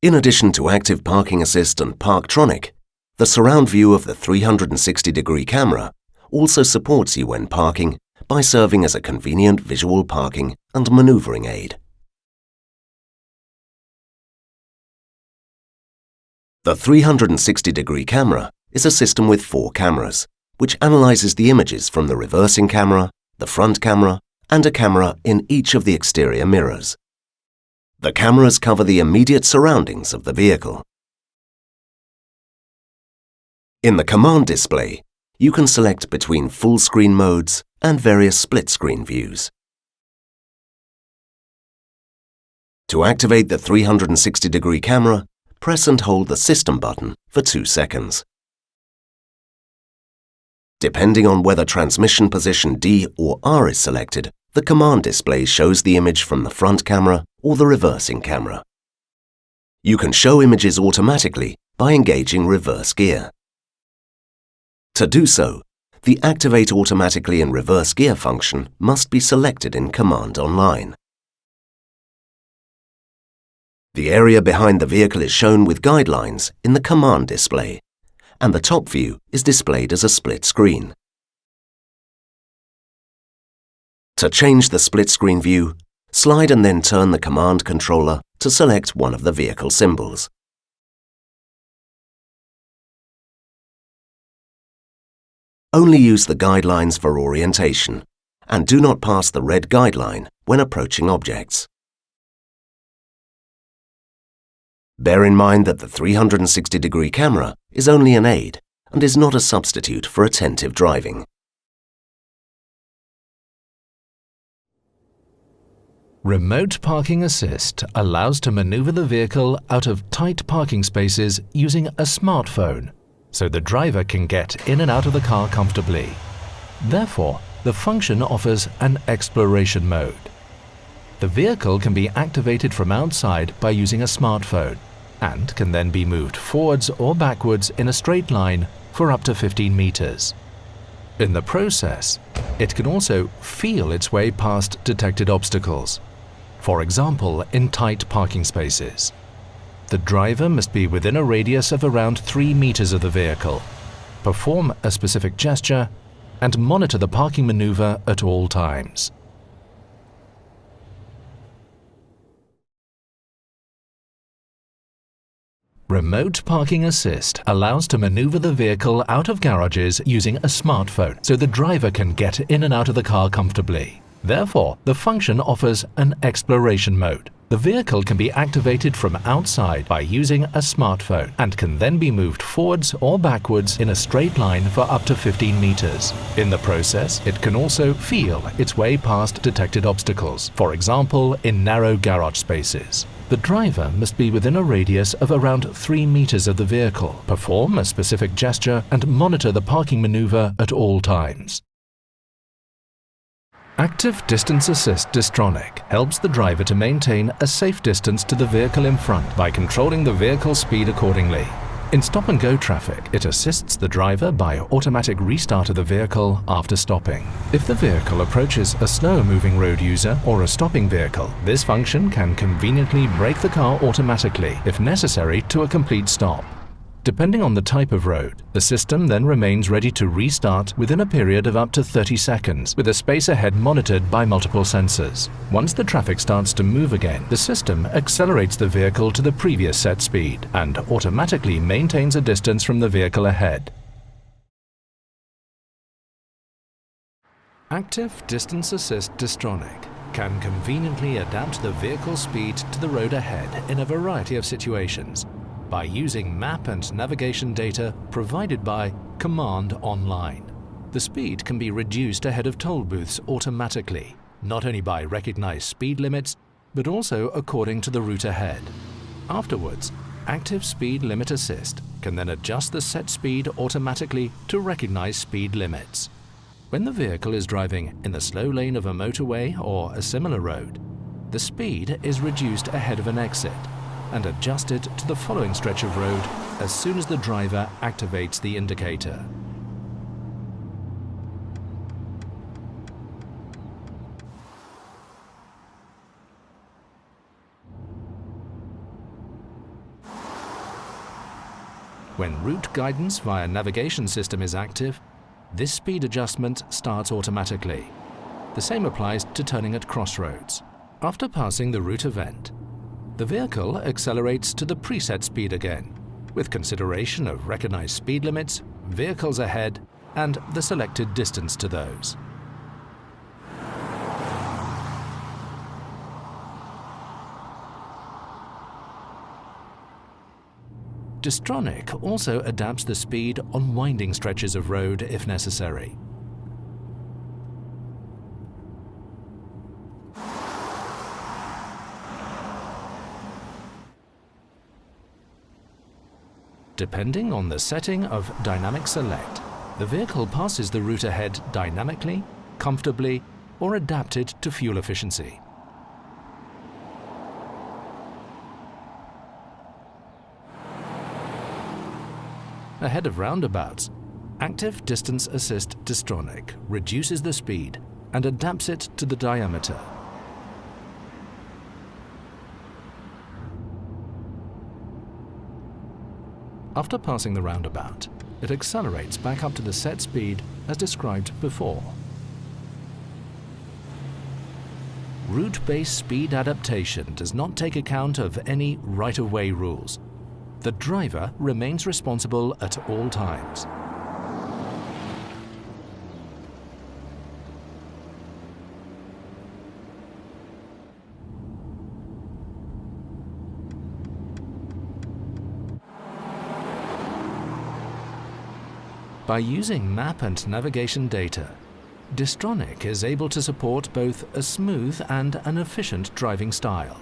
In addition to Active Parking Assist and DISTRONIC, the surround view of the 360-degree camera also supports you when parking by serving as a convenient visual parking and maneuvering aid. The 360-degree camera is a system with 4 cameras, which analyzes the images from the reversing camera, the front camera, and a camera in each of the exterior mirrors. The cameras cover the immediate surroundings of the vehicle. In the command display, you can select between full-screen modes and various split-screen views. To activate the 360-degree camera, press and hold the System button for 2 seconds. Depending on whether transmission position D or R is selected, the command display shows the image from the front camera or the reversing camera. You can show images automatically by engaging reverse gear. To do so, the Activate Automatically in Reverse Gear function must be selected in Command Online. The area behind the vehicle is shown with guidelines in the command display, and the top view is displayed as a split screen. To change the split screen view, slide and then turn the command controller to select one of the vehicle symbols. Only use the guidelines for orientation, and do not pass the red guideline when approaching objects. Bear in mind that the 360-degree camera is only an aid and is not a substitute for attentive driving. Remote Parking Assist allows to maneuver the vehicle out of tight parking spaces using a smartphone, so the driver can get in and out of the car comfortably. Therefore, the function offers an exploration mode. The vehicle can be activated from outside by using a smartphone and can then be moved forwards or backwards in a straight line for up to 15 meters. In the process, it can also feel its way past detected obstacles, for example in tight parking spaces. The driver must be within a radius of around 3 meters of the vehicle, perform a specific gesture, and monitor the parking maneuver at all times. Remote Parking Assist allows to maneuver the vehicle out of garages using a smartphone, so the driver can get in and out of the car comfortably. Therefore, the function offers an exploration mode. The vehicle can be activated from outside by using a smartphone and can then be moved forwards or backwards in a straight line for up to 15 meters. In the process, it can also feel its way past detected obstacles, for example in narrow garage spaces. The driver must be within a radius of around 3 meters of the vehicle, perform a specific gesture, and monitor the parking maneuver at all times. Active Distance Assist DISTRONIC helps the driver to maintain a safe distance to the vehicle in front by controlling the vehicle's speed accordingly. In stop-and-go traffic, it assists the driver by automatic restart of the vehicle after stopping. If the vehicle approaches a slower-moving road user or a stopping vehicle, this function can conveniently brake the car automatically if necessary to a complete stop. Depending on the type of road, the system then remains ready to restart within a period of up to 30 seconds, with a space ahead monitored by multiple sensors. Once the traffic starts to move again, the system accelerates the vehicle to the previous set speed and automatically maintains a distance from the vehicle ahead. Active Distance Assist DISTRONIC can conveniently adapt the vehicle's speed to the road ahead in a variety of situations, by using map and navigation data provided by Command Online. The speed can be reduced ahead of toll booths automatically, not only by recognized speed limits, but also according to the route ahead. Afterwards, Active Speed Limit Assist can then adjust the set speed automatically to recognize speed limits. When the vehicle is driving in the slow lane of a motorway or a similar road, the speed is reduced ahead of an exit and adjusted to the following stretch of road as soon as the driver activates the indicator. When route guidance via navigation system is active, this speed adjustment starts automatically. The same applies to turning at crossroads. After passing the route event, the vehicle accelerates to the preset speed again, with consideration of recognized speed limits, vehicles ahead, and the selected distance to those. DISTRONIC also adapts the speed on winding stretches of road if necessary. Depending on the setting of Dynamic Select, the vehicle passes the route ahead dynamically, comfortably, or adapted to fuel efficiency. Ahead of roundabouts, Active Distance Assist DISTRONIC reduces the speed and adapts it to the diameter. After passing the roundabout, it accelerates back up to the set speed as described before. Route-based speed adaptation does not take account of any right-of-way rules. The driver remains responsible at all times. By using map and navigation data, DISTRONIC is able to support both a smooth and an efficient driving style.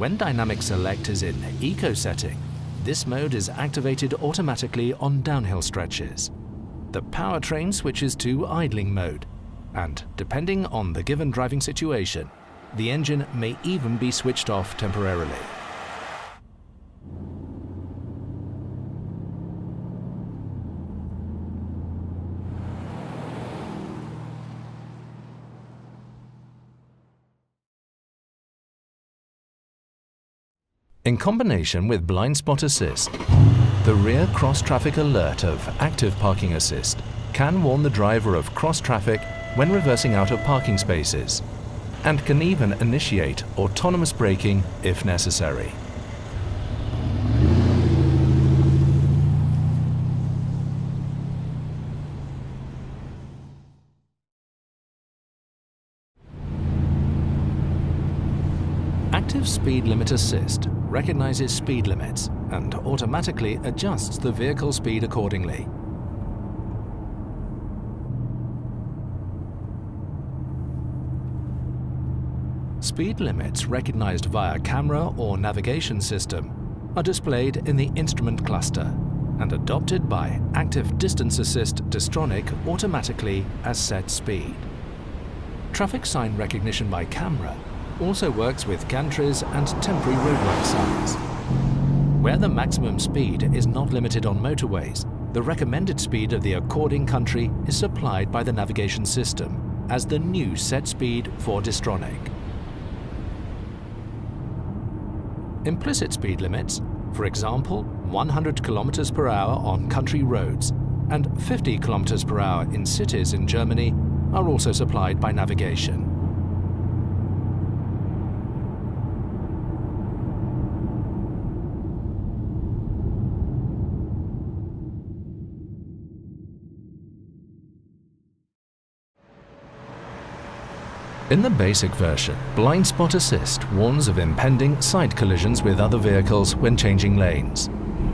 When Dynamic Select is in Eco setting, this mode is activated automatically on downhill stretches. The powertrain switches to idling mode, and depending on the given driving situation, the engine may even be switched off temporarily. In combination with Blind Spot Assist, the rear cross-traffic alert of Active Parking Assist can warn the driver of cross-traffic when reversing out of parking spaces, and can even initiate autonomous braking if necessary. Active Speed Limit Assist recognizes speed limits and automatically adjusts the vehicle speed accordingly. Speed limits recognized via camera or navigation system are displayed in the instrument cluster and adopted by Active Distance Assist DISTRONIC automatically as set speed. Traffic sign recognition by camera also works with gantries and temporary roadwork signs. Where the maximum speed is not limited on motorways, the recommended speed of the according country is supplied by the navigation system as the new set speed for DISTRONIC. Implicit speed limits, for example 100 km per hour on country roads and 50 km per hour in cities in Germany, are also supplied by navigation. In the basic version, Blind Spot Assist warns of impending side collisions with other vehicles when changing lanes.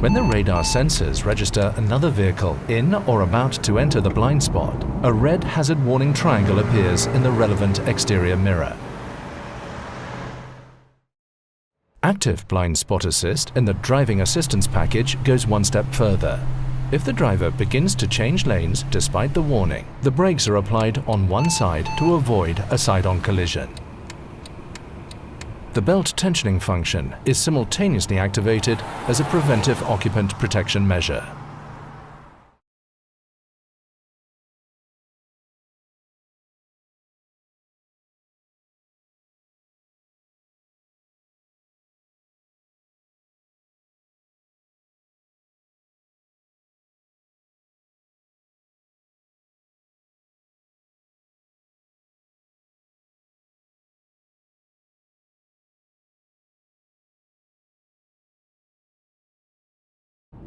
When the radar sensors register another vehicle in or about to enter the blind spot, a red hazard warning triangle appears in the relevant exterior mirror. Active Blind Spot Assist in the Driving Assistance package goes one step further. If the driver begins to change lanes despite the warning, the brakes are applied on one side to avoid a side-on collision. The belt tensioning function is simultaneously activated as a preventive occupant protection measure.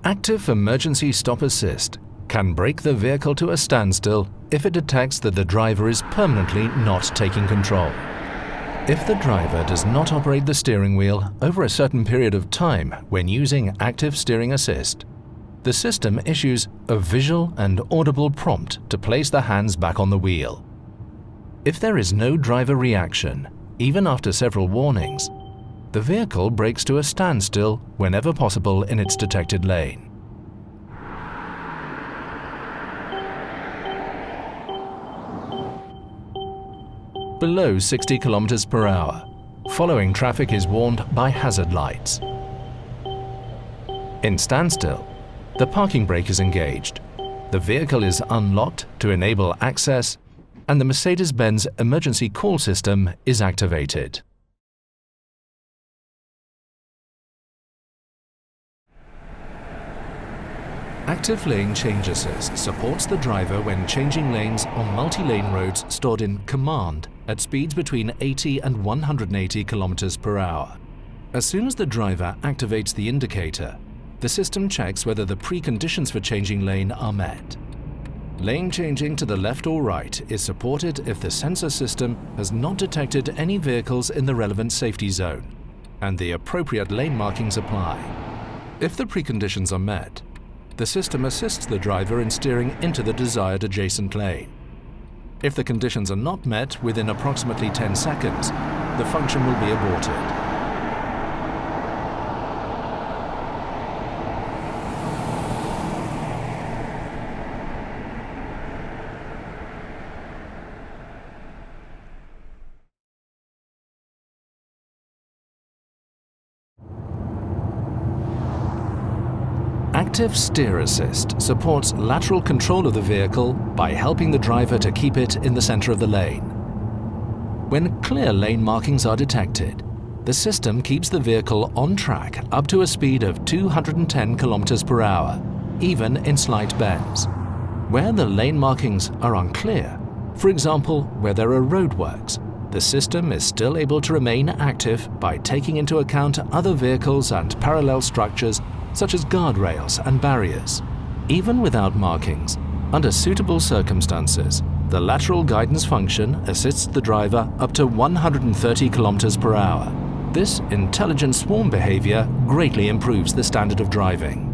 Active Emergency Stop Assist can brake the vehicle to a standstill if it detects that the driver is permanently not taking control. If the driver does not operate the steering wheel over a certain period of time when using Active Steering Assist, the system issues a visual and audible prompt to place the hands back on the wheel. If there is no driver reaction, even after several warnings, the vehicle brakes to a standstill whenever possible in its detected lane. Below 60 km per hour, following traffic is warned by hazard lights. In standstill, the parking brake is engaged, the vehicle is unlocked to enable access, and the Mercedes-Benz emergency call system is activated. Active Lane Change Assist supports the driver when changing lanes on multi-lane roads stored in Command at speeds between 80 and 180 km per hour. As soon as the driver activates the indicator, the system checks whether the preconditions for changing lane are met. Lane changing to the left or right is supported if the sensor system has not detected any vehicles in the relevant safety zone, and the appropriate lane markings apply. If the preconditions are met, the system assists the driver in steering into the desired adjacent lane. If the conditions are not met within approximately 10 seconds, the function will be aborted. Active Steer Assist supports lateral control of the vehicle by helping the driver to keep it in the center of the lane. When clear lane markings are detected, the system keeps the vehicle on track up to a speed of 210 km per hour, even in slight bends. Where the lane markings are unclear, for example where there are roadworks, the system is still able to remain active by taking into account other vehicles and parallel structures such as guardrails and barriers. Even without markings, under suitable circumstances, the lateral guidance function assists the driver up to 130 km per hour. This intelligent swarm behavior greatly improves the standard of driving.